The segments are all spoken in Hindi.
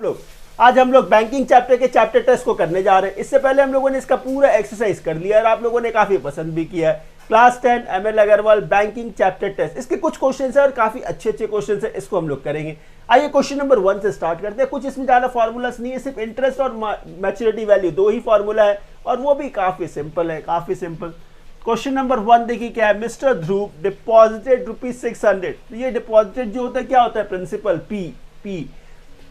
लोग आज हम लोग बैंकिंग चैप्टर के चैप्टर टेस्ट को करने जा रहे हैं। इससे पहले हम लोगों ने इसका पूरा एक्सरसाइज कर लिया और आप लोगों ने काफी पसंद भी किया है। Class 10 ML Agarwal banking chapter test, इसके कुछ क्वेश्चंस है और काफी अच्छे अच्छे क्वेश्चंस है, इसको हम लोग करेंगे। आइए क्वेश्चन नंबर 1 से स्टार्ट करते हैं। कुछ इसमें ज्यादा फॉर्मूलास नहीं है, सिर्फ इंटरेस्ट और मैच्योरिटी वैल्यू दो ही फॉर्मूला है और वो भी काफी सिंपल है, काफी सिंपल। क्वेश्चन नंबर 1 देखिए क्या है। Mister Dhruv deposited ₹600। ये डिपॉजिटेड जो होता है क्या होता है, principal P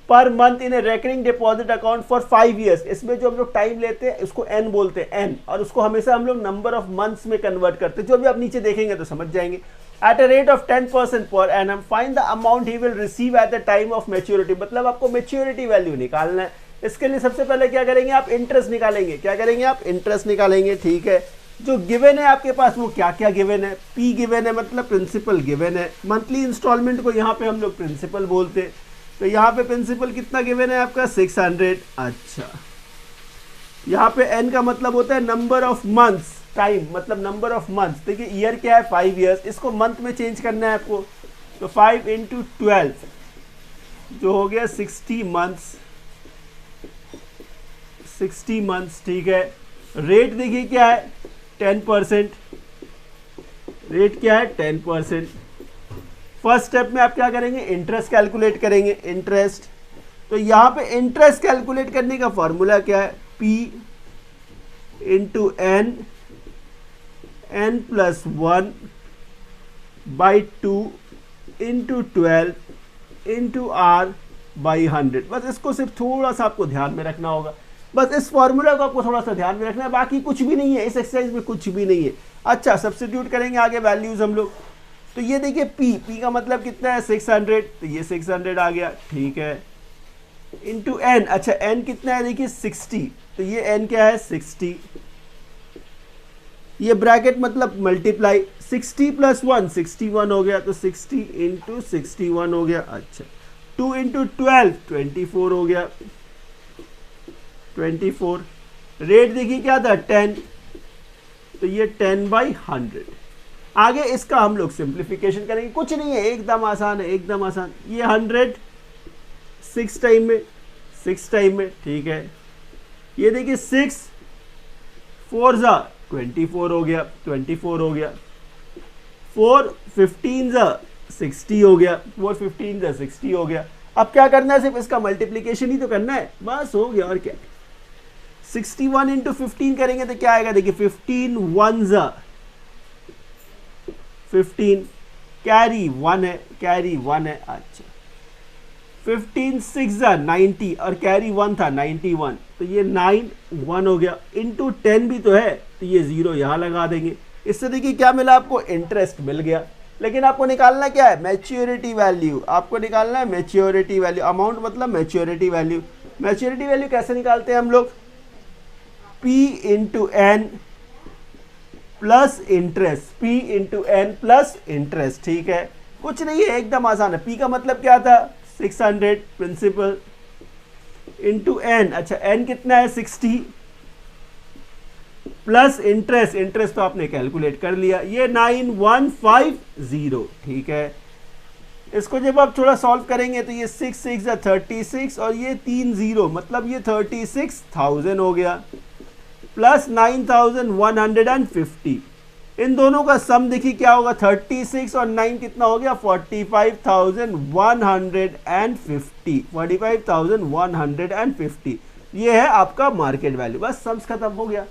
per month in a recurring deposit account for 5 years। इसमें जो हम लोग टाइम लेते हैं उसको एन बोलते हैं, एन, और उसको हमेशा हम लोग नंबर ऑफ मंथ्स में कन्वर्ट करते हैं, जो भी आप नीचे देखेंगे तो समझ जाएंगे। At a rate of 10% per annum find the amount he will receive at the time of maturity. मतलब आपको मैच्योरिटी वैल्यू निकालना है। इसके लिए सबसे पहले क्या करेंगे, आप इंटरेस्ट निकालेंगे। क्या करेंगे, आप इंटरेस्ट निकालेंगे, ठीक है। जो गिवन है आपके पास वो क्या क्या गिवन है, पी गिवन है मतलब प्रिंसिपल गिवन है। मंथली इंस्टॉलमेंट को यहाँ पे हम लोग प्रिंसिपल बोलते हैं, तो यहाँ पे प्रिंसिपल कितना गिवन है आपका 600। अच्छा, यहाँ पे एन का मतलब होता है नंबर ऑफ मंथ्स, टाइम मतलब नंबर ऑफ मंथ्स। देखिए ईयर क्या है 5 years, इसको मंथ में चेंज करना है आपको, तो 5 × 12 जो हो गया 60 मंथ्स, 60 मंथ्स, ठीक है। रेट देखिए क्या है 10%, रेट क्या है 10%। फर्स्ट स्टेप में आप क्या करेंगे, इंटरेस्ट कैलकुलेट करेंगे, इंटरेस्ट। तो यहाँ पे इंटरेस्ट कैलकुलेट करने का फॉर्मूला क्या है, P × n + 1/2 × 12 × R/100। बस इसको सिर्फ थोड़ा सा आपको ध्यान में रखना होगा, बस इस फॉर्मूला को आपको थोड़ा सा ध्यान में रखना है, बाकी कुछ भी नहीं है इस एक्सरसाइज में, कुछ भी नहीं है। अच्छा, सब्स्टिट्यूट करेंगे आगे वैल्यूज हम लोग। तो ये देखिए पी का मतलब कितना है 600, तो ये 600 आ गया, ठीक है, इंटू एन। अच्छा एन कितना है देखिए 60, तो ये एन क्या है 60। ये ब्रैकेट मतलब मल्टीप्लाई, 60 + 1 61 हो गया, तो 60 × 61 हो गया। अच्छा 2 × 12 24 हो गया, 24। रेट देखिए क्या था 10, तो ये 10/100। आगे इसका हम लोग सिंप्लीफिकेशन करेंगे, कुछ नहीं है, एकदम आसान है, एकदम आसान। ये 100 6 टाइम में, 6 टाइम में, ठीक है। ये देखिए 6 4 ज़ा 24 हो गया, 24 हो गया। 4 15 ज़ा 60 हो गया, 4 15 ज़ा 60 हो गया। अब क्या करना है, सिर्फ इसका मल्टीप्लीकेशन ही तो करना है, बस हो गया और क्या। 61 × 15 करेंगे तो क्या आएगा, देखिए 15 1 ज़ा 15, कैरी 1 है, कैरी 1 है। अच्छा 15 6 ज़ा 90 और कैरी 1 था 91, तो ये 9 1 हो गया। इंटू 10 भी तो है, तो ये 0 यहाँ लगा देंगे। इससे देखिए क्या मिला आपको, इंटरेस्ट मिल गया। लेकिन आपको निकालना क्या है, मैच्योरिटी वैल्यू। आपको निकालना है मैच्योरिटी वैल्यू, अमाउंट मतलब मैच्योरिटी वैल्यू। मैच्योरिटी वैल्यू कैसे निकालते हैं हम लोग, P × n plus interest, P × n plus interest, ठीक है। कुछ नहीं है, एकदम आसान है। P का मतलब क्या था 600 प्रिंसिपल इंटू n। अच्छा n कितना है 60 प्लस इंटरेस्ट, इंटरेस्ट तो आपने कैलकुलेट कर लिया, ये 9150, ठीक है। इसको जब आप थोड़ा सॉल्व करेंगे तो ये 6 6 ज़ा 36 और ये 3 0 मतलब ये 36,000 हो गया, प्लस 9150। इन दोनों का सम देखिए क्या होगा, 36 और 9 कितना हो गया 45,150, 45,150। ये है आपका मार्केट वैल्यू, बस सम्स खत्म हो गया।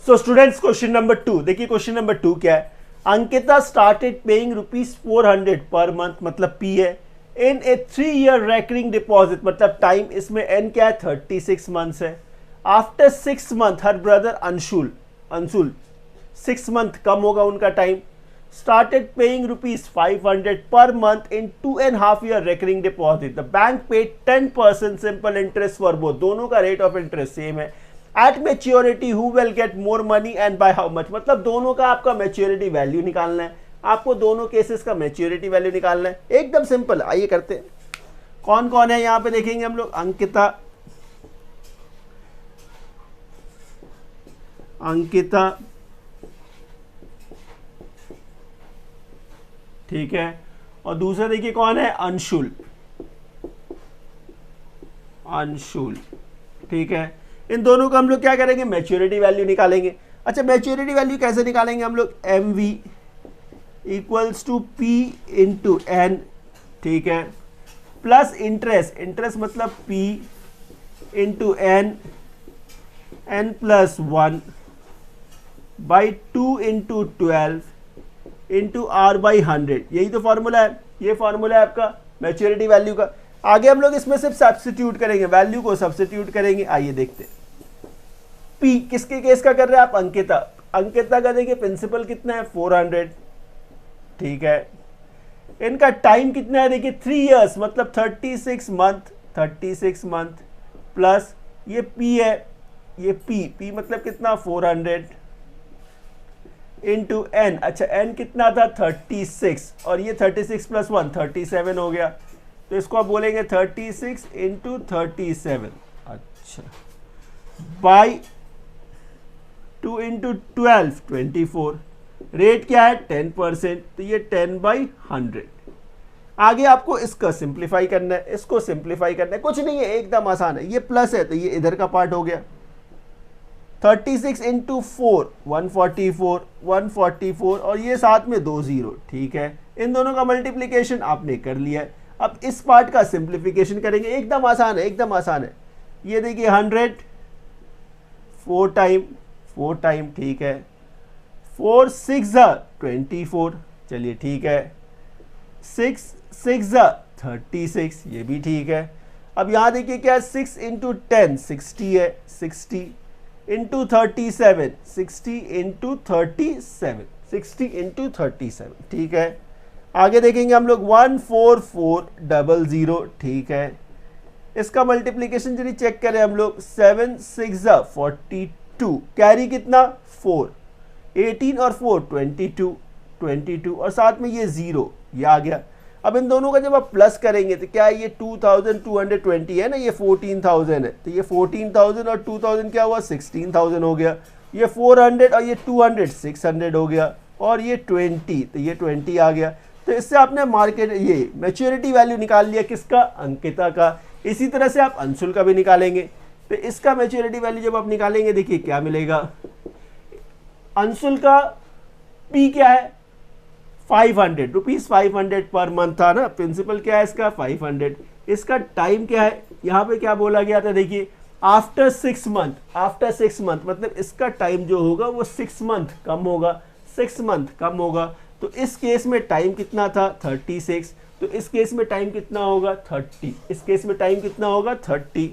सो स्टूडेंट्स क्वेश्चन नंबर 2 देखिए, क्वेश्चन नंबर 2 क्या है। Ankita started paying ₹400 per month, मतलब पी है, इन ए 3 year रेकरिंग डिपॉजिट, मतलब टाइम इसमें एन क्या है 36 मंथ्स है। After 6 month her brother Anshul 6 month कम होगा उनका टाइम, स्टार्टेड पेइंग ₹500 पर month in 2.5 year recurring deposit. The bank paid 10% simple interest for both, दोनों का रेट ऑफ इंटरेस्ट सेम है। Eight maturity who will get more money and by how much, मतलब दोनों का आपका मैच्योरिटी वैल्यू निकालना है। आपको दोनों केसेस का मैच्योरिटी वैल्यू निकालना है, एकदम सिंपल। आइए करते हैं। कौन कौन है यहाँ पे देखेंगे हम लोग, अंकिता, ठीक है, और दूसरा देखिए कौन है, अंशुल। अंशुल, ठीक है। इन दोनों को हम लोग क्या करेंगे, मैच्योरिटी वैल्यू निकालेंगे। अच्छा, मैच्योरिटी वैल्यू कैसे निकालेंगे हम लोग, M V equals to P into N, ठीक है, प्लस इंटरेस्ट, इंटरेस्ट मतलब P into N, N plus 1 by 2 into 12 into R by 100। यही तो फॉर्मूला है, ये फॉर्मूला है आपका मैच्योरिटी वैल्यू का। आगे हम लोग इसमें सिर्फ सब्स्टिट्यूट करेंगे, वैल्यू को सब्स्टिट्यूट करेंगे। आइए देखते हैं। पी किसके केस का कर रहे हैं आप, अंकिता, अंकिता का देखिए प्रिंसिपल कितना है 400, ठीक है। इनका टाइम कितना है देखिए 3 इयर्स मतलब 36 मंथ, 36 मंथ प्लस ये पी है, ये पी मतलब कितना 400 इंटू एन। अच्छा, एन कितना था 36 और ये 36 प्लस 1 37 हो गया, तो इसको आप बोलेंगे 36 इंटू 37, अच्छा, बाई 2 इंटू 12 24, रेट क्या है 10%, तो ये 10/100। आगे आपको इसका सिंप्लीफाई करना है, इसको सिंप्लीफाई करना है, कुछ नहीं है, एकदम आसान है। ये प्लस है तो ये इधर का पार्ट हो गया, 36 इंटू 4 144, 144 और ये साथ में 2 0, ठीक है। इन दोनों का मल्टीप्लीकेशन आपने कर लिया है। अब इस पार्ट का सिंप्लीफिकेशन करेंगे, एकदम आसान है, एकदम आसान है। ये देखिए 100 4 टाइम, ठीक है, 4 6 24, चलिए ठीक है, 6 6 36, ये भी ठीक है। अब यहाँ देखिए क्या है, 6 इंटू 10 60 है, 60 इंटू 37, 60 इंटू 37, 60 इंटू 37, ठीक है। आगे देखेंगे हम लोग 14400, ठीक है। इसका मल्टीप्लीकेशन यदि चेक करें हम लोग, 7 6 42, कैरी कितना 4, 18 और 4 22 और साथ में ये 0, ये आ गया। अब इन दोनों का जब आप प्लस करेंगे तो क्या है, ये 2220 है ना, ये 14000 है, तो ये 14000 और 2000 क्या हुआ 16000 हो गया। ये 400 और ये 200 600 हो गया, और ये 20, तो ये 20 आ गया। तो इससे आपने मार्केट ये मैच्योरिटी वैल्यू निकाल लिया, किसका, अंकिता का। इसी तरह से आप अंशुल का भी निकालेंगे। तो इसका मैच्योरिटी वैल्यू जब आप निकालेंगे, देखिए क्या मिलेगा, अंशुल का पी क्या है 500 रुपीज, 500 पर मंथ था ना, प्रिंसिपल क्या है इसका 500। इसका टाइम क्या है, यहाँ पे क्या बोला गया था देखिए, आफ्टर 6 मंथ, आफ्टर 6 मंथ मतलब इसका टाइम जो होगा वो 6 मंथ कम होगा, 6 मंथ कम होगा। तो इस केस में टाइम कितना था 36, तो इस केस में टाइम कितना होगा 30, इस केस में टाइम कितना होगा 30।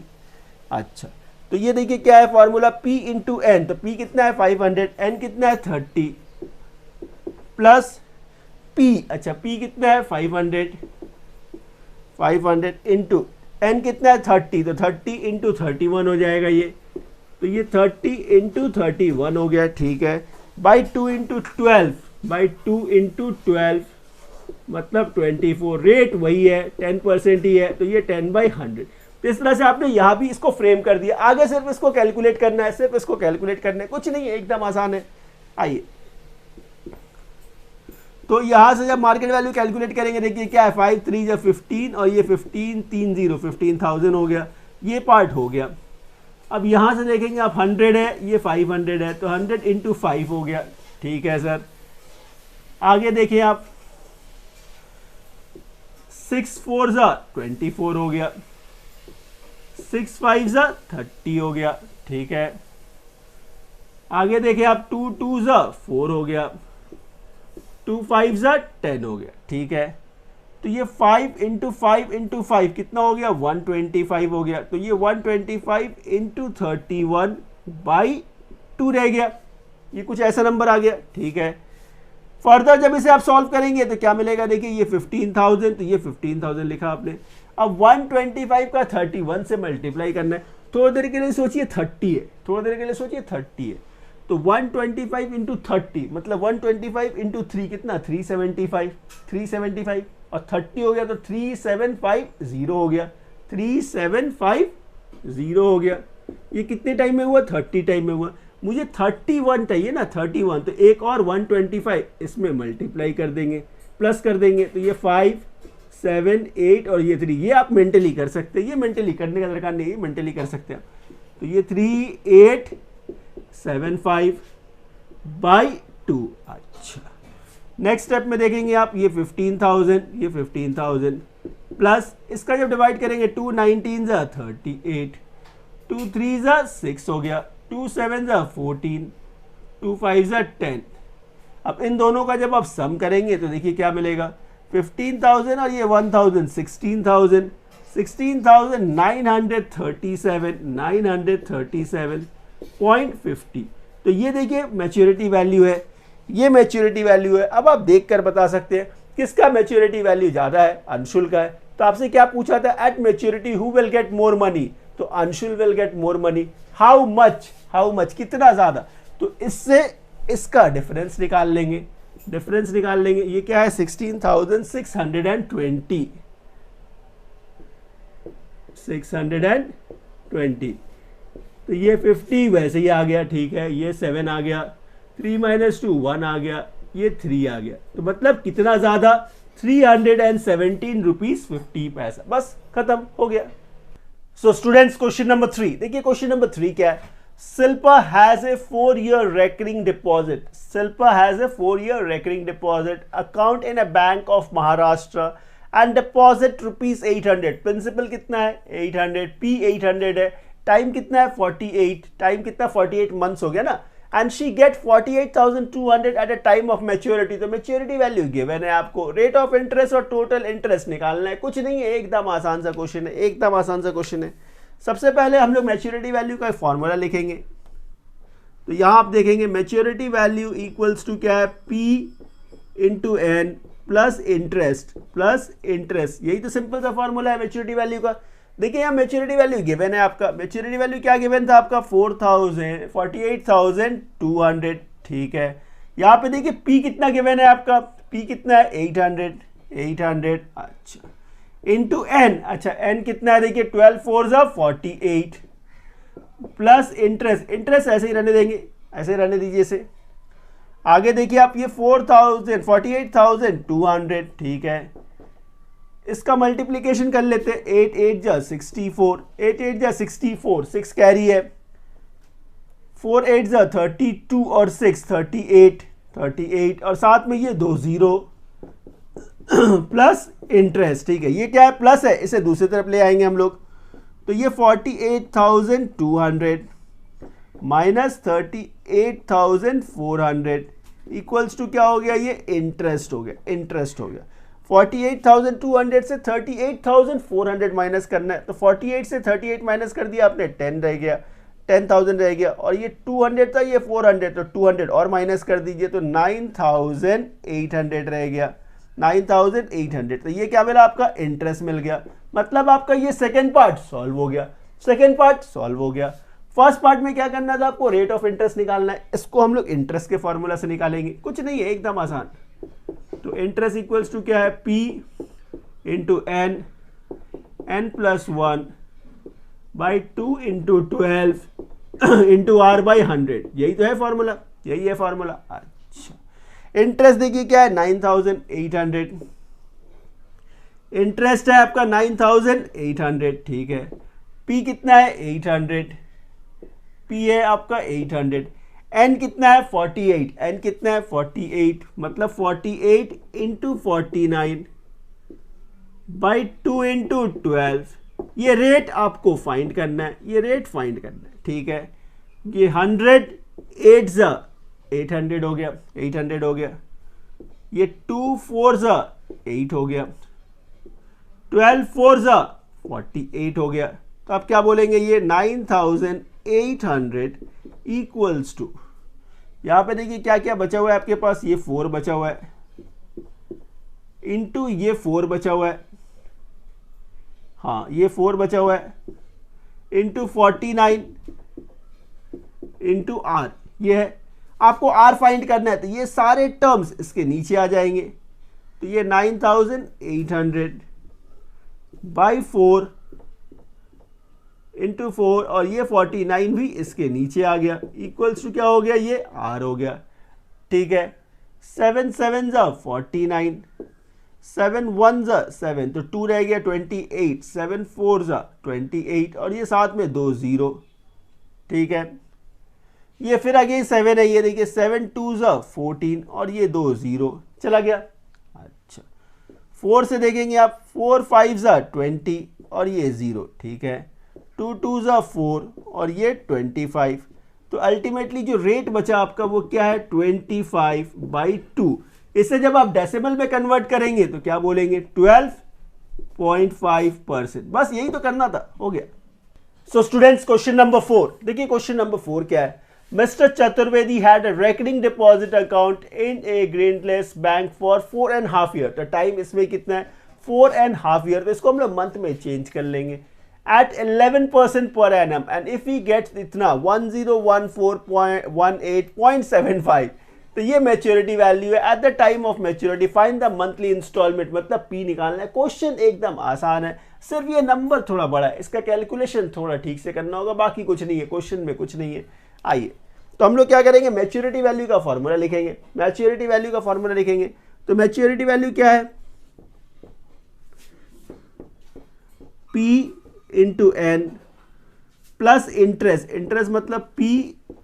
अच्छा, तो ये देखिए क्या है फॉर्मूला, P इंटू एन, तो P कितना है 500, एन कितना है 30 प्लस P, अच्छा P कितना है 500 इंटू एन कितना है 30, तो 30 इंटू 31 हो जाएगा ये, तो ये 30 इंटू 31 हो गया, ठीक है, बाई 2 इंटू 12, बाई 2 इंटू 12 मतलब 24, रेट वही है 10% ही है, तो ये 10/100। तो इस तरह से आपने यहाँ भी इसको फ्रेम कर दिया। आगे सिर्फ इसको कैलकुलेट करना है, सिर्फ इसको कैलकुलेट करना है, कुछ नहीं है, एकदम आसान है। आइए, तो यहां से जब मार्केट वैल्यू कैलकुलेट करेंगे, देखिए क्या है 5 3 जब 15 और ये 15 3 0 15,000 हो गया, ये पार्ट हो गया। अब यहां से देखेंगे आप 100 है, ये 500 है, तो 100 इंटू 5 हो गया, ठीक है सर। आगे देखिए आप 6 4 24 हो गया, 6 5 30 हो गया, ठीक है। आगे देखिए आप 2 2 4 हो गया, 2 5 10 हो गया, ठीक है। तो ये 5 इंटू 5 इंटू 5 कितना हो गया 125 हो गया, तो ये 125 इंटू 31/2 रह गया, ये कुछ ऐसा नंबर आ गया, ठीक है। फर्दर जब इसे आप सॉल्व करेंगे तो क्या मिलेगा, देखिए ये 15,000, तो ये 15,000 लिखा आपने। अब 125 का 31 से मल्टीप्लाई करना है, थोड़ी देर के लिए सोचिए 30 है, थोड़ी देर के लिए सोचिए 30 है, तो 125 इंटू 30 मतलब 125 इंटू 3 कितना 375 और 30 हो गया तो 3750 हो गया, 3750 हो गया। ये कितने टाइम में हुआ 30 टाइम में हुआ। मुझे 31 चाहिए ना, 31, तो एक और 125 इसमें मल्टीप्लाई कर देंगे, प्लस कर देंगे, तो ये 5 7 8 और ये 3, ये आप मेंटली कर सकते हैं, ये मेंटली करने का दरकार नहीं, मेंटली कर सकते हैं। तो ये 3875/2। अच्छा, नेक्स्ट स्टेप में देखेंगे आप, ये 15,000, ये 15,000 प्लस इसका जब डिवाइड करेंगे 2 19 जा 38, 2 3 जा 6 हो गया, 2 7 जा 14, 2 5 जा 10। अब इन दोनों का जब आप सम करेंगे तो देखिए क्या मिलेगा, 15,000 और ये 1,000 16,000, 937.50। तो ये देखिए मैच्योरिटी वैल्यू है, ये मैच्योरिटी वैल्यू है। अब आप देखकर बता सकते हैं किसका मैच्योरिटी वैल्यू ज्यादा है, अंशुल का है। तो आपसे क्या पूछा था, at maturity who will get more money, तो Anshul will get more money. How much, कितना ज्यादा, तो इससे इसका डिफरेंस निकाल लेंगे, ये क्या है 16,620, 620। तो ये 50 वैसे ही आ गया, ठीक है, ये 7 आ गया, 3 - 2 1 आ गया, ये 3 आ गया। तो मतलब कितना ज्यादा, 317 रुपीज 50 पैसा, बस खत्म हो गया। सो स्टूडेंट्स, क्वेश्चन नंबर 3 देखिए, क्वेश्चन नंबर 3 क्या है, Silpa has a 4-year recurring deposit. Silpa has a 4-year recurring deposit account in a bank of Maharashtra and deposit rupees 800. Principal कितना है 800, P 800 है, टाइम कितना है 48, टाइम कितना 48 मंथ्स हो गया ना, and she get 48,200 at a time of maturity. तो maturity value given है आपको, रेट ऑफ इंटरेस्ट और टोटल इंटरेस्ट निकालना है, कुछ नहीं है, एकदम आसान सा क्वेश्चन है, एकदम आसान सा क्वेश्चन है। सबसे पहले हम लोग मैच्योरिटी वैल्यू का फॉर्मूला लिखेंगे। तो यहां आप देखेंगे मैच्योरिटी वैल्यू इक्वल्स टू क्या है, P into N plus interest, यही तो सिंपल सा फॉर्मूला है मैच्योरिटी वैल्यू का। देखिए यहाँ मैच्योरिटी वैल्यू गिवन है आपका, मैच्योरिटी वैल्यू क्या गिवन था आपका 48,200, ठीक है। यहाँ पे देखिए P कितना गिवन है आपका, P कितना है 800, अच्छा, इंटू एन, अच्छा एन कितना है देखिए 12 4 जा 48 प्लस इंटरेस्ट ऐसे ही रहने देंगे, ऐसे रहने दीजिए इसे। आगे देखिए आप ये 48,200, ठीक है, इसका मल्टीप्लीकेशन कर लेते हैं, 8 8 जा 64, 8 8 जा 64, 6 कैरी है, 4 8 जा 32 और 6 38 और साथ में ये 2 0 प्लस इंटरेस्ट, ठीक है, ये क्या है प्लस है, इसे दूसरी तरफ ले आएंगे हम लोग। तो ये 48,200 माइनस 38,400 इक्वल्स टू क्या हो गया, ये इंटरेस्ट हो गया। 48,200 से 38,400 माइनस करना है, तो 48 से 38 माइनस कर दिया आपने, 10 रह गया, 10,000 रह गया, और ये 200 था, ये 400, तो 200 और माइनस कर दीजिए, तो 9,800 रह गया, 9,800। तो ये क्या मिला आपका, इंटरेस्ट मिल गया। मतलब आपका ये सेकंड पार्ट सॉल्व हो गया, फर्स्ट पार्ट में क्या करना था आपको, रेट ऑफ इंटरेस्ट निकालना है, इसको हम लोग इंटरेस्ट के फॉर्मूला से निकालेंगे, कुछ नहीं है, एकदम आसान। तो इंटरेस्ट इक्वल्स टू क्या है, P into N plus 1 by 2 into 12 into R by 100, यही तो है फॉर्मूला, अच्छा, इंटरेस्ट देखिए क्या है 9,800, इंटरेस्ट है आपका 9,800, ठीक है। P कितना है 800, P है आपका 800, N कितना है 48, मतलब 48 इंटू 49 बाई 2 इंटू 12, ये रेट आपको फाइंड करना है, ठीक है। ये 100 8 जा 800 हो गया, ये 2 4 जा 8 हो गया, 12 4 जा 48 हो गया। तो आप क्या बोलेंगे, ये 9,800 इक्वल्स टू, यहां पे देखिए क्या क्या बचा हुआ है आपके पास, ये 4 बचा हुआ है, इंटू ये 4 बचा हुआ है, हाँ ये 4 बचा हुआ है, इंटू 49 इंटू R, ये है आपको R फाइंड करना है। तो ये सारे टर्म्स इसके नीचे आ जाएंगे, तो ये 9,800 बाई 4 इंटू 4 और ये 49 भी इसके नीचे आ गया, इक्वल्स टू क्या हो गया, ये R हो गया, ठीक है। 7 7 जा 49 7 1 ज़ा 7, तो 2 रह गया 28, 7 4 ज़ा 28, और ये साथ में 2 0, ठीक है। ये फिर आगे 7 है, ये देखिए 7 2 ज़ा 14, और ये 2 0 चला गया। अच्छा, 4 से देखेंगे आप, 4 5 ज़ा 20, और ये 0, ठीक है। 2 2 ज़ा 4, और ये 25। तो अल्टीमेटली जो रेट बचा आपका वो क्या है, 25/2। इसे जब आप डेसिमल में कन्वर्ट करेंगे तो क्या बोलेंगे, 12.5%। बस यही तो करना था, हो गया। सो स्टूडेंट्स, क्वेश्चन नंबर 4 देखिए। क्वेश्चन नंबर 4 क्या है, Mr Chaturvedi had a recurring deposit account in a Greenless bank for 4.5 year. तो टाइम इसमें कितना है, 4.5 ईयर। तो इसको हम लोग मंथ में चेंज कर लेंगे। at 11% per annum, and if he gets इतना 1014.18.75, तो ये मैच्योरिटी वैल्यू है at the time of maturity. Find the monthly instalment, मतलब पी निकालना है। क्वेश्चन एकदम आसान है, सिर्फ ये नंबर थोड़ा बड़ा है, इसका कैलकुलेशन थोड़ा ठीक से करना होगा, बाकी कुछ नहीं है, क्वेश्चन में कुछ नहीं है। आइए तो हम लोग क्या करेंगे, मैच्योरिटी वैल्यू का फॉर्मूला लिखेंगे। मैच्योरिटी वैल्यू का फॉर्मूला लिखेंगे तो मैच्योरिटी वैल्यू क्या है, P into N plus interest, interest मतलब P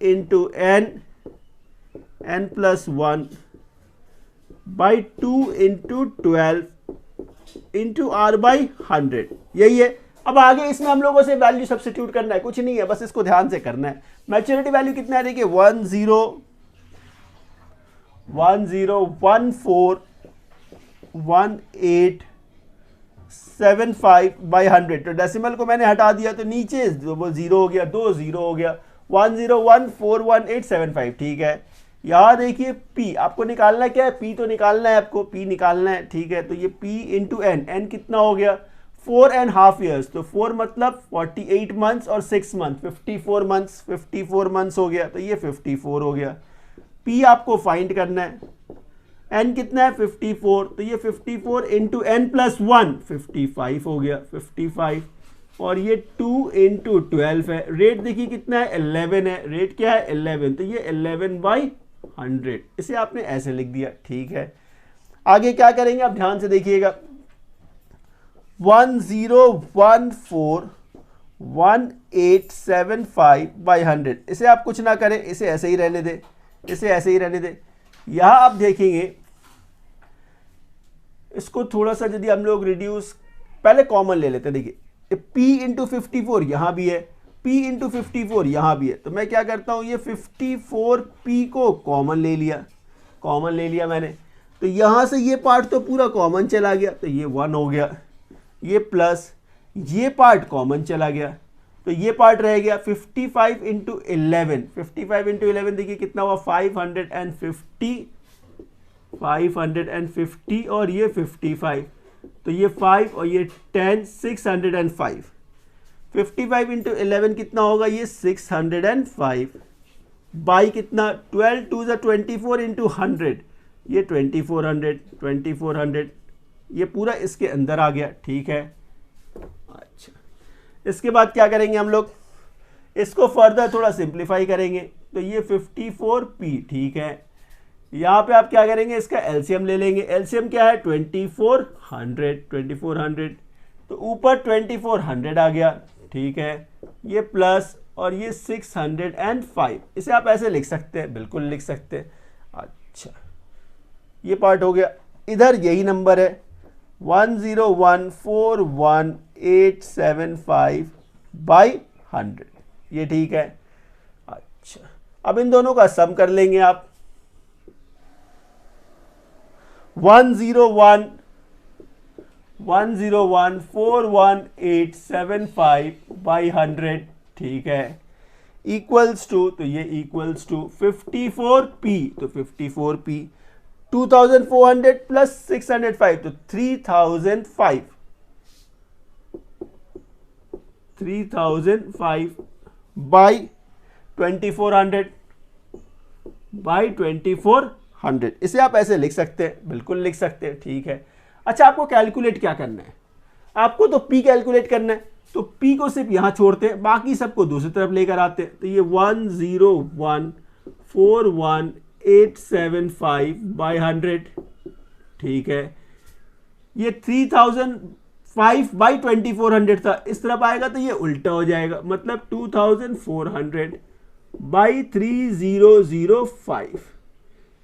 into N plus 1 by 2 into 12 into R by 100, यही है। अब आगे इसमें हम लोगों से वैल्यू सब्स्टिट्यूट करना है, कुछ नहीं है, बस इसको ध्यान से करना है। मैच्योरिटी वैल्यू कितना है, देखिए 1014.1875/100। तो डेसिमल को मैंने हटा दिया तो नीचे वो 0 हो गया, 2 0 हो गया, 10141875, ठीक है। यहाँ देखिए P आपको निकालना क्या है, P तो निकालना है आपको, P निकालना है, ठीक है। तो ये P इंटू एन, एन कितना हो गया, 4.5 ईयर्स, तो 4 मतलब 48 मंथ्स और 6 मंथ 54 मंथ्स, 54 मंथ्स हो गया, तो ये 54 हो गया। P आपको फाइंड करना है, n कितना है 54, तो ये 54 इंटू एन प्लस 1 55 हो गया, 55, और ये 2 इंटू 12 है। रेट देखिए कितना है, 11 है, रेट क्या है 11, तो ये 11/100, इसे आपने ऐसे लिख दिया, ठीक है। आगे क्या करेंगे आप ध्यान से देखिएगा, 1014.1875/100, इसे आप कुछ ना करें, इसे ऐसे ही रहने दें, इसे ऐसे ही रहने दें। यहां आप देखेंगे इसको थोड़ा सा यदि हम लोग रिड्यूस, पहले कॉमन ले लेते हैं। देखिए P इंटू 54 यहां भी है, P इंटू 54 यहां भी है, तो मैं क्या करता हूं, ये 54P को कॉमन ले लिया, कॉमन ले लिया मैंने, तो यहां से ये पार्ट तो पूरा कॉमन चला गया, तो ये 1 हो गया, ये प्लस ये पार्ट कॉमन चला गया, तो ये पार्ट रह गया। 55 इंटू 11, 55 इंटू 11 देखिए कितना हुआ, 550 और ये 55, तो ये 5 और ये 10, 605। 55 इंटू 11 कितना होगा, ये 605 बाई कितना, 12 2 ज़ा 24 इंटू 100, ये 2400, ये पूरा इसके अंदर आ गया, ठीक है। अच्छा, इसके बाद क्या करेंगे हम लोग, इसको फर्दर थोड़ा सिंप्लीफाई करेंगे, तो ये 54P, ठीक है। यहाँ पे आप क्या करेंगे, इसका एलसीएम ले लेंगे। एलसीएम क्या है, 2400, तो ऊपर 2400 आ गया, ठीक है। ये प्लस और ये 605, इसे आप ऐसे लिख सकते हैं, बिल्कुल लिख सकते हैं। अच्छा, ये पार्ट हो गया। इधर यही नंबर है 10141875/100, ये ठीक है। अच्छा, अब इन दोनों का सम कर लेंगे आप, 101,41875/100, ठीक है, इक्वल्स टू, तो ये इक्वल्स टू 54P, तो 54P 2400 प्लस 605, तो 3005 बाई 2400, इसे आप ऐसे लिख सकते हैं, बिल्कुल लिख सकते हैं, ठीक है। अच्छा, आपको कैलकुलेट क्या करना है, आपको तो P कैलकुलेट करना है, तो P को सिर्फ यहां छोड़ते हैं, बाकी सबको दूसरी तरफ लेकर आते हैं, तो ये 101,41875/100, ठीक है। ये 3005 बाई 2400 था, इस तरफ आएगा तो ये उल्टा हो जाएगा, मतलब 2400 बाई 3005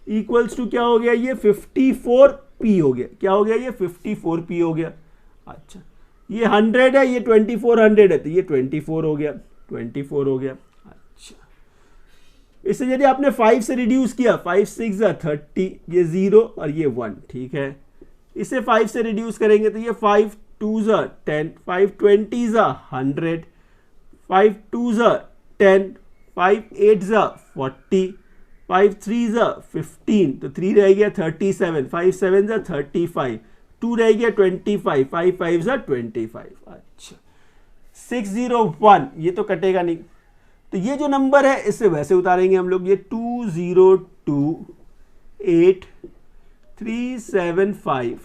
इक्वल्स टू क्या हो गया, ये 54p हो गया। क्या हो गया, ये 54p हो गया। अच्छा, ये 100 है, ये 2400 है, तो ये 24 हो गया, 24 हो गया। अच्छा, इसे यदि आपने 5 से रिड्यूस किया, 5 6 30, ये 0 और ये 1, ठीक है। इसे 5 से रिड्यूस करेंगे तो ये 5 2 10, 5 20 100, 5 2 10, 5 8 40, 5 3 15, तो 3 रह गया 37, 5 7 35, 2 रह गया 25, 5 5 25। अच्छा, 601 ये तो कटेगा नहीं, तो ये जो नंबर है इससे वैसे उतारेंगे हम लोग, ये 202835,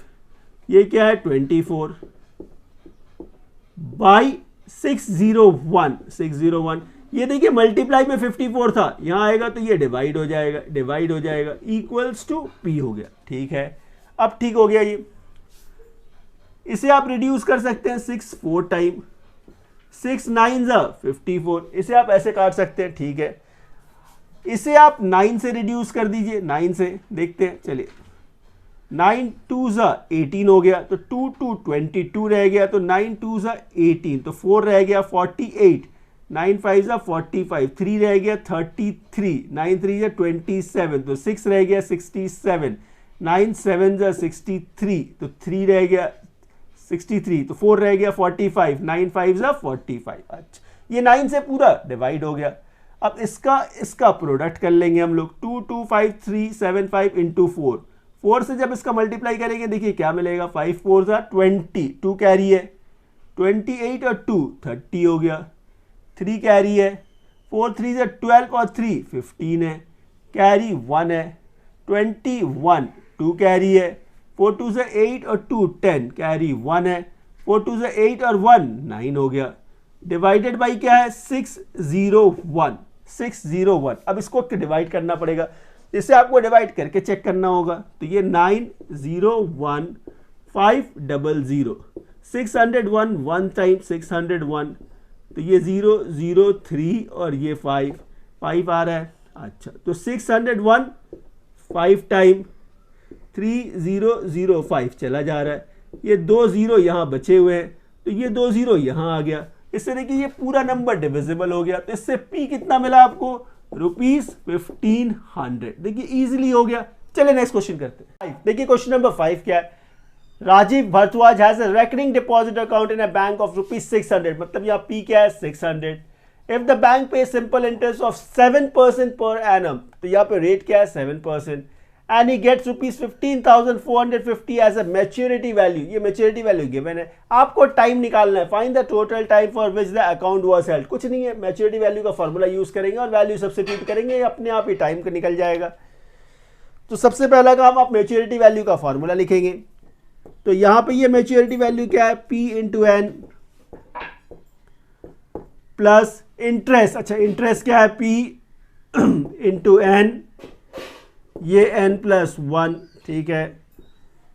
ये क्या है 24 बाई 601, ये देखिए मल्टीप्लाई में 54 था, यहां आएगा तो ये डिवाइड हो जाएगा, इक्वल्स टू p हो गया, ठीक है। अब ठीक हो गया ये, इसे आप रिड्यूस कर सकते हैं 6 4 टाइम, 6 9 54, इसे आप ऐसे काट सकते हैं, ठीक है। इसे आप 9 से रिड्यूस कर दीजिए, 9 से देखते हैं, चलिए 9 2 18 हो गया, तो 2 2 22 रह गया, तो 9 2 18, तो 4 रह गया 48, 9 5 45, 3 रह गया 33, 9 3 27, तो 6 रह गया 67, 9 7 63, तो 3 रह गया 63, तो 4 रह गया 45, 9 5 45। अच्छा, ये 9 से पूरा डिवाइड हो गया। अब इसका प्रोडक्ट कर लेंगे हम लोग, 2 2 5 3 7 5 इंटू 4, 4 से जब इसका मल्टीप्लाई करेंगे देखिए क्या मिलेगा, 5 4 20, 2 कैरी है, 28 और 2 30 हो गया, 3 कैरी है, 4 3 12 और 3 15 है, कैरी 1 है, 21, 2 कैरी है, 4 2 8 और 2 10, कैरी 1 है, 4 2 8 और 1 9 हो गया, डिवाइडेड बाई क्या है 601। अब इसको डिवाइड करना पड़ेगा, इसे आपको डिवाइड करके चेक करना होगा, तो ये 901500, 601 1 टाइम 601, तो ये 003 और ये 5 आ रहा है। अच्छा, तो 601 5 टाइम 3005 चला जा रहा है, ये 2 0 यहाँ बचे हुए हैं, तो ये 2 0 यहाँ आ गया, इससे देखिए ये पूरा नंबर डिविजिबल हो गया, तो इससे p कितना मिला आपको, ₹1500। देखिए इजीली हो गया। चलिए नेक्स्ट क्वेश्चन करते हैं। देखिए क्वेश्चन नंबर 5 क्या है, Rajeev Bhardwaj has a recurring deposit account in a bank of ₹600, मतलब यहाँ p क्या है 600। If the bank pay simple interest of 7% per annum, तो यहाँ पे रेट क्या है 7%, and he gets ₹15,450 as a maturity value, ये मैच्योरिटी वैल्यू गिवन है, आपको टाइम निकालना है, find the total time for which the account was held. कुछ नहीं है, मैच्योरिटी वैल्यू का फॉर्मूला यूज करेंगे और वैल्यू सब्स्टिट्यूट करेंगे, अपने आप ही टाइम का निकल जाएगा। तो सबसे पहला काम, आप मैच्योरिटी वैल्यू का फॉर्मूला लिखेंगे, तो यहां पे ये मैच्योरिटी वैल्यू क्या है, p into N plus interest. अच्छा, इंटरेस्ट क्या है, p इंटू एन, ये n प्लस 1, ठीक है,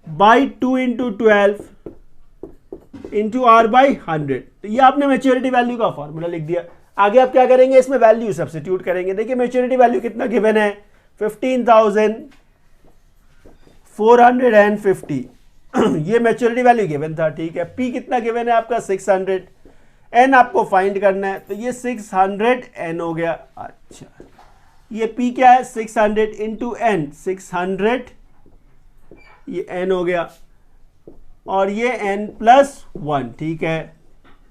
by 2 into 12 into r by 100। तो ये आपने मैच्योरिटी वैल्यू का फॉर्मूला लिख दिया। आगे आप क्या करेंगे, इसमें वैल्यू सब्स्टिट्यूट करेंगे। देखिए मैच्योरिटी वैल्यू कितना गिवन है, 15,450 ये मैच्योरिटी वैल्यू गिवन था, ठीक है। p कितना गिवन है आपका 600, n आपको फाइंड करना है, तो ये 600n हो गया। अच्छा, ये p क्या है 600 इंटू एन, 600 ये n हो गया, और ये n प्लस 1, ठीक है।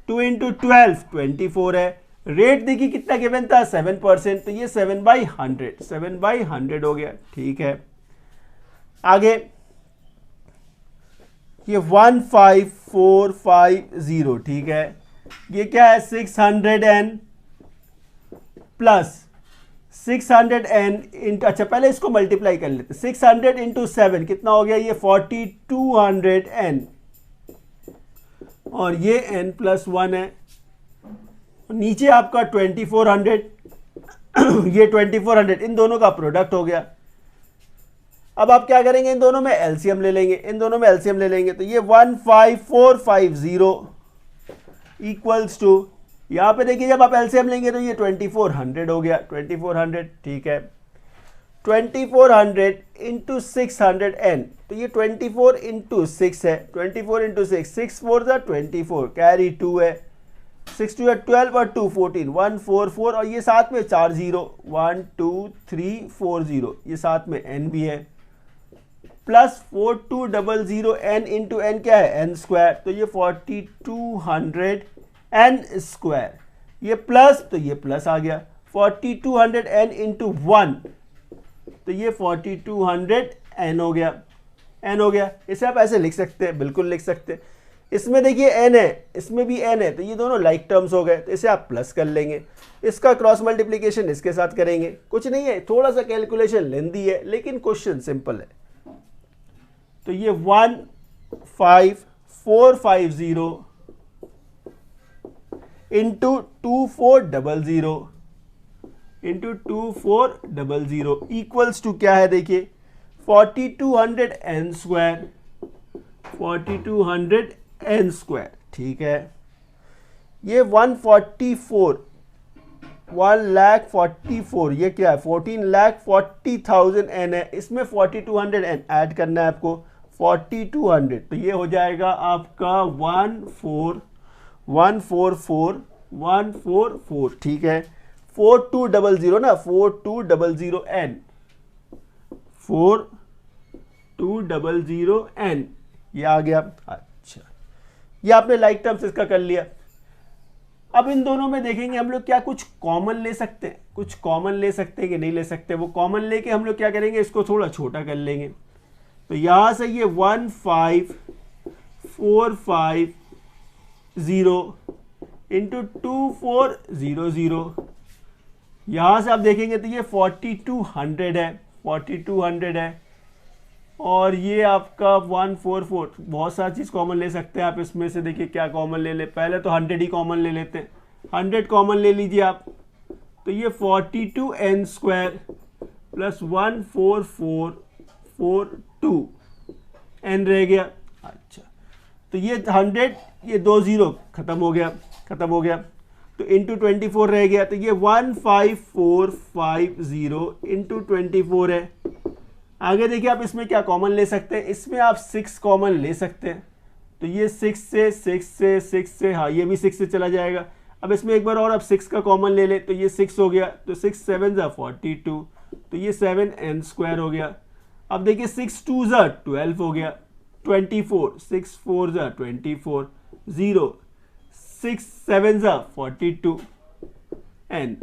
2 इंटू 12 24 है, रेट देखिए कितना गिवन था 7%, तो ये 7/100 हो गया, ठीक है। आगे ये 15450, ठीक है, ये क्या है 600n प्लस 600n इंटू, अच्छा पहले इसको मल्टीप्लाई कर लेते, 600 इंटू 7 कितना हो गया, ये 4200n, और ये n प्लस 1 है, नीचे आपका 2400 ये 2400, इन दोनों का प्रोडक्ट हो गया, अब आप क्या करेंगे, इन दोनों में एलसीएम ले लेंगे, इन दोनों में एलसीएम ले लेंगे, तो ये 15450 इक्वल्स टू, यहां पे देखिए जब आप एलसीएम लेंगे तो ये 2400 हो गया, 2400, ठीक है। 2400 इंटू 600n, तो ये 24 इंटू 6 है, 24 इंटू 6, 6 4 ज़ा 24, कैरी 2 है, 6 2 12 और 2 14, 144, और ये साथ में 4 0, 1 2 3 4 0, ये साथ में n भी है, प्लस 4200 n इंटू n क्या है, n स्क्वायर, तो ये 4200 n स्क्वायर, ये प्लस, तो ये प्लस आ गया, 4200 n इंटू 1, तो ये 4200 n हो गया, n हो गया। इसे आप ऐसे लिख सकते हैं, बिल्कुल लिख सकते हैं। इसमें देखिए n है, इसमें भी n है, तो ये दोनों लाइक टर्म्स हो गए, तो इसे आप प्लस कर लेंगे, इसका क्रॉस मल्टीप्लिकेशन इसके साथ करेंगे, कुछ नहीं है, थोड़ा सा कैलकुलेशन लेंदी है लेकिन क्वेश्चन सिंपल है। तो ये 15450 इंटू 2400 इंटू 2400 इक्वल्स टू क्या है, देखिए 4200 n स्क्वायर, 4200 n स्क्वायर, ठीक है। ये 1,44,000 ये क्या है, 14,40,000 n है, इसमें 4200 n ऐड करना है आपको, 4200, तो ये हो जाएगा आपका 144,144, ठीक है। 4200 ना, 4200 n, 4200 n, ये आ गया। अच्छा, ये आपने लाइक टर्म्स इसका कर लिया। अब इन दोनों में देखेंगे हम लोग क्या कुछ कॉमन ले सकते हैं, कुछ कॉमन ले सकते हैं कि नहीं ले सकते। वो कॉमन लेके हम लोग क्या करेंगे, इसको थोड़ा छोटा कर लेंगे। तो यहां से ये 15450 इंटू 2400, यहां से आप देखेंगे तो ये 4200 है, 4200 है, और ये आपका 144, बहुत सारी चीज़ कॉमन ले सकते हैं आप इसमें से। देखिए क्या कॉमन ले ले, पहले तो 100 ही कॉमन ले लेते हैं, 100 कॉमन ले लीजिए आप, तो ये 42n स्क्वायर प्लस 14442 n रह गया। अच्छा, तो ये 100, ये 2 0 खत्म हो गया, खत्म हो गया, तो इंटू 24 रह गया, तो ये 15450 इंटू 24 है। आगे देखिए आप इसमें क्या कॉमन ले सकते हैं, इसमें आप 6 कॉमन ले सकते हैं, तो ये 6 से, हाँ ये भी 6 से चला जाएगा। अब इसमें एक बार और आप 6 का कॉमन ले ले, तो ये 6 हो गया, तो 6 7 ज़ा 42, तो ये 7n स्क्वायर हो गया। अब देखिए 6 2 ज़ा 12 हो गया, 24, 6 4 ज़ा 24, 0, 6 7 ज़ा 42 n,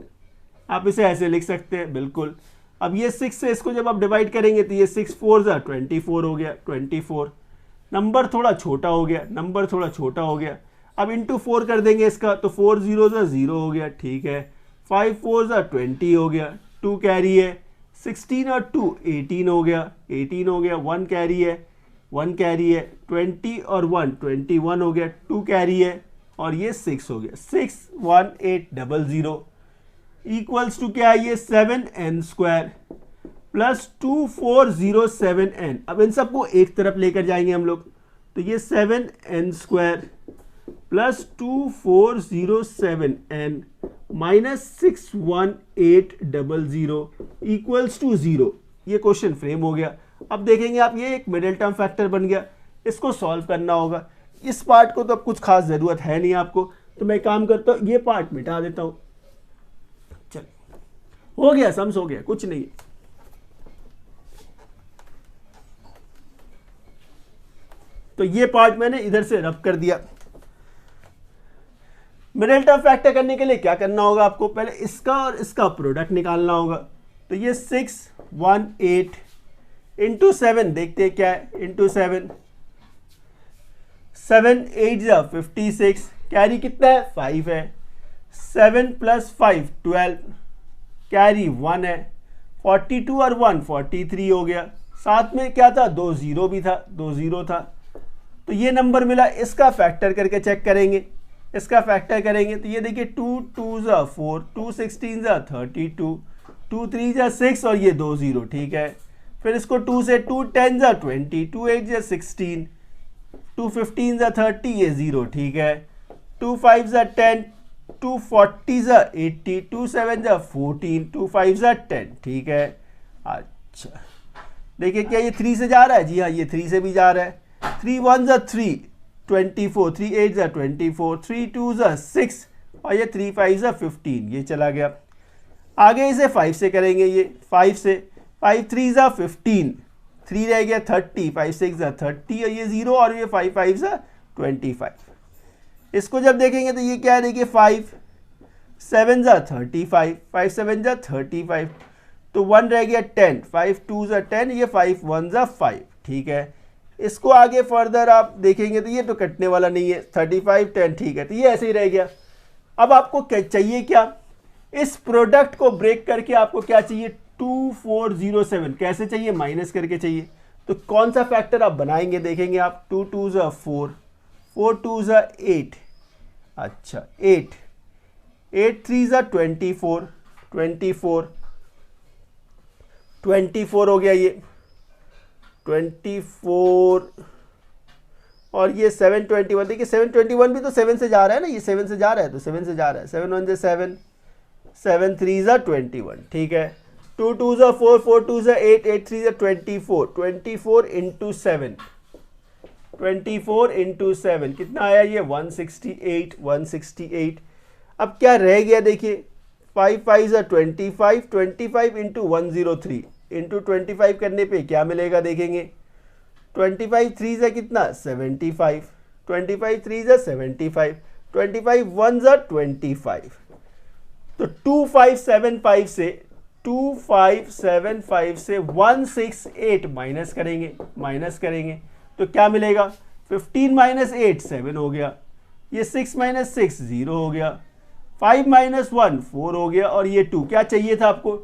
आप इसे ऐसे लिख सकते हैं, बिल्कुल। अब ये 6 से इसको जब आप डिवाइड करेंगे तो ये 6 4 ज़ा 24 हो गया, 24, नंबर थोड़ा छोटा हो गया, नंबर थोड़ा छोटा हो गया। अब इंटू 4 कर देंगे इसका, तो 4 0 ज़ा 0 हो गया, ठीक है। 5 4 ज़ा 20 हो गया, 2 कैरी है, 16 और 2 18 हो गया, 18 हो गया, 1 कैरी है, 1 कैरी है, 20 और 1 21 हो गया, 2 कैरी है, और ये 6 हो गया, 61800 इक्वल्स टू क्या है, ये 7n स्क्वायर प्लस 2407n। अब इन सबको एक तरफ लेकर जाएंगे हम लोग, तो ये 7n square plus 2407n minus 61800 equals to 0। ये क्वेश्चन फ्रेम हो गया। अब देखेंगे आप, ये एक मिडिल टर्म फैक्टर बन गया, इसको सॉल्व करना होगा। इस पार्ट को तो अब कुछ खास जरूरत है नहीं आपको, तो मैं काम करता हूं, ये पार्ट मिटा देता हूं। चल, हो गया, सम्स हो गया, कुछ नहीं है। तो ये पार्ट मैंने इधर से रब कर दिया। मिडिल टर्म फैक्टर करने के लिए क्या करना होगा आपको, पहले इसका और इसका प्रोडक्ट निकालना होगा। तो ये 618 इंटू 7, देखते हैं क्या है, इंटू 7, 7 8 जा 56, कैरी कितना है, 5 है, 7 प्लस 5 12, कैरी 1 है, 42 और 1 43 हो गया। साथ में क्या था, 2 0 भी था, 2 0 था, तो ये नंबर मिला। इसका फैक्टर करके चेक करेंगे, इसका फैक्टर करेंगे तो ये देखिए 2 2 जा 4, 2 16 जा 32, 2 3 जा 6 और ये 2 0, ठीक है। फिर इसको 2 से 2 10 जा 20, 2 8 जा 16, 2 15 जा 30, ये 0, ठीक है। 2 5 जा 10, 2 40 जा 80, 2 7 जा 14, 2 5 जा 10, ठीक है। अच्छा देखिए क्या ये 3 से जा रहा है? जी हाँ, ये 3 से भी जा रहा है। 3 1 जा 3, 24, 3 8 जा 24, 3 2 जा 6 और ये 3 5 जा 15, ये चला गया। आगे इसे 5 से करेंगे, ये 5 से 5 3 जा 15, 3 रह गया 30, 5 6 जा 30 और ये 0 और ये 5 5 जा 25। इसको जब देखेंगे तो ये क्या है? देखिए 5 7 जा 35, 5 7 जा 35, तो 1 रह गया 10, 5 2 जा 10, ये 5 1 जा 5, ठीक है। इसको आगे फर्दर आप देखेंगे तो ये तो कटने वाला नहीं है, 35 10, ठीक है, तो ये ऐसे ही रह गया। अब आपको चाहिए क्या? इस प्रोडक्ट को ब्रेक करके आपको क्या चाहिए? 2407, कैसे चाहिए? माइनस करके चाहिए। तो कौन सा फैक्टर आप बनाएंगे देखेंगे आप? 2 2 जा 4, 4 2 जा 8, अच्छा 8, 8 3 जा 24, 24 24 हो गया ये 24 और ये 721, देखिए 721 भी तो 7 से जा रहा है ना, ये 7 से जा रहा है तो 7 से जा रहा है। 7 1 जा 7, 7 3 जा 21, ठीक है। 2 2 जा 4, 4 2 जा 8, 8 3 जा 24, 24 इंटू 7, 24 इंटू 7 कितना आया? ये 168, 168। अब क्या रह गया देखिए, 5 5 जा 25, 25 इंटू 103 इंटू 25 करने पे क्या मिलेगा देखेंगे? 25 3 जा कितना? 75, 25 3 जा 75, 25 1 जा 25। तो 2575 से 2575 से 168 माइनस करेंगे तो क्या मिलेगा? 15 माइनस 8 7 हो गया, ये 6 माइनस 6 0 हो गया, 5 माइनस 1 4 हो गया और ये 2। क्या चाहिए था आपको?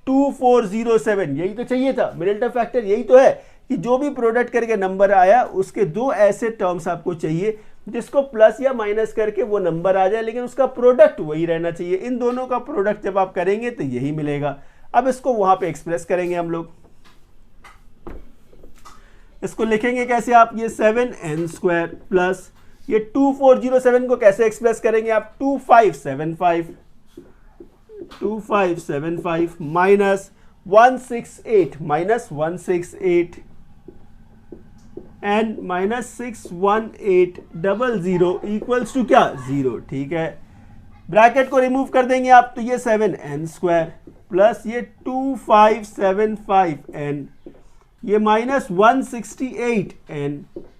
2407, यही तो चाहिए था। मिडलटर्म फैक्टर यही तो है कि जो भी प्रोडक्ट करके नंबर आया उसके दो ऐसे टर्म्स आपको चाहिए जिसको प्लस या माइनस करके वो नंबर आ जाए, लेकिन उसका प्रोडक्ट वही रहना चाहिए। इन दोनों का प्रोडक्ट जब आप करेंगे तो यही मिलेगा। अब इसको वहां पे एक्सप्रेस करेंगे हम लोग। इसको लिखेंगे कैसे आप? ये 7n² प्लस ये 2407 को कैसे एक्सप्रेस करेंगे आप? 2575 minus 168 and minus 61800 equals to क्या? 0, ठीक है। ब्रैकेट को रिमूव कर देंगे आप तो ये 7n² प्लस ये 2575n, ये minus 168n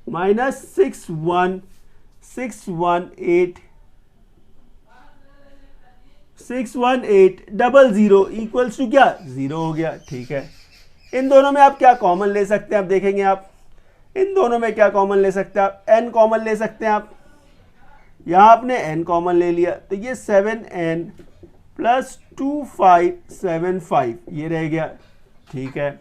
minus 61800 equals to क्या? 0 हो गया, ठीक है। इन दोनों में आप क्या कॉमन ले सकते हैं? आप देखेंगे आप इन दोनों में क्या कॉमन ले सकते हैं? आप n कॉमन ले सकते हैं। आप यहां आपने n कॉमन ले लिया तो ये 7n प्लस 2575 ये रह गया, ठीक है।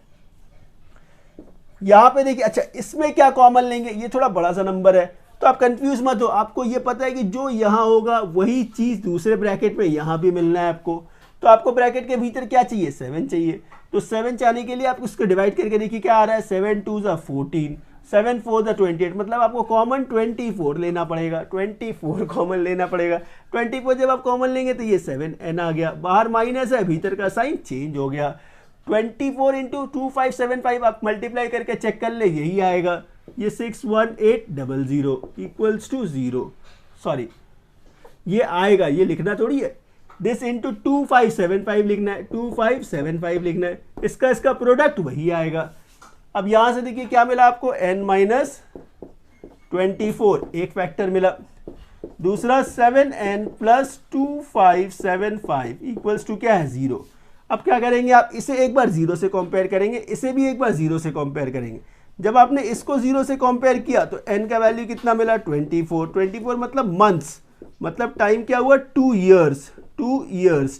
यहां पे देखिए, अच्छा इसमें क्या कॉमन लेंगे? ये थोड़ा बड़ा सा नंबर है तो आप कंफ्यूज मत हो। आपको ये पता है कि जो यहां होगा वही चीज दूसरे ब्रैकेट में यहां भी मिलना है आपको। तो आपको ब्रैकेट के भीतर क्या चाहिए? 7 चाहिए। तो 7 चाहने के लिए आप उसको डिवाइड करके देखिए क्या आ रहा है? 7 2 जा 14, 7 4 जा 28, मतलब आपको कॉमन 24 लेना पड़ेगा। 24 कॉमन लेना पड़ेगा। 24 जब आप कॉमन लेंगे तो ये 7n आ गया, बाहर माइनस है, भीतर का साइन चेंज हो गया। 24 इंटू 2575 आप मल्टीप्लाई करके चेक कर ले, यही आएगा। ये 61800 इक्वल्स टू 0, सॉरी ये आएगा, ये लिखना थोड़ी है। दिस इंटू 2575 लिखना है, 2575 लिखना है। इसका प्रोडक्ट वही आएगा। अब यहां से देखिए क्या मिला आपको? n माइनस 24 एक फैक्टर मिला, दूसरा 7n प्लस 2575 इक्वल्स टू क्या है? 0। अब क्या करेंगे आप? इसे एक बार 0 से कंपेयर करेंगे, इसे भी एक बार 0 से कंपेयर करेंगे। जब आपने इसको 0 से कंपेयर किया तो n का वैल्यू कितना मिला? 24 मतलब मंथ्स, मतलब टाइम क्या हुआ? 2 ईयर्स,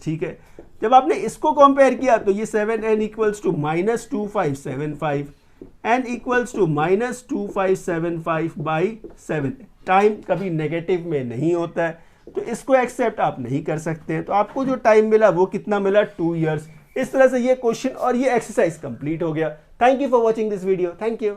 ठीक है। जब आपने इसको कंपेयर किया तो ये 7n equals to minus 2575, n equals to minus 2575 by 7। Time कभी नेगेटिव में नहीं होता है तो इसको एक्सेप्ट आप नहीं कर सकते हैं। तो आपको जो टाइम मिला वो कितना मिला? 2 ईयर्स। इस तरह से ये क्वेश्चन और ये एक्सरसाइज कंप्लीट हो गया। Thank you for watching this video. Thank you.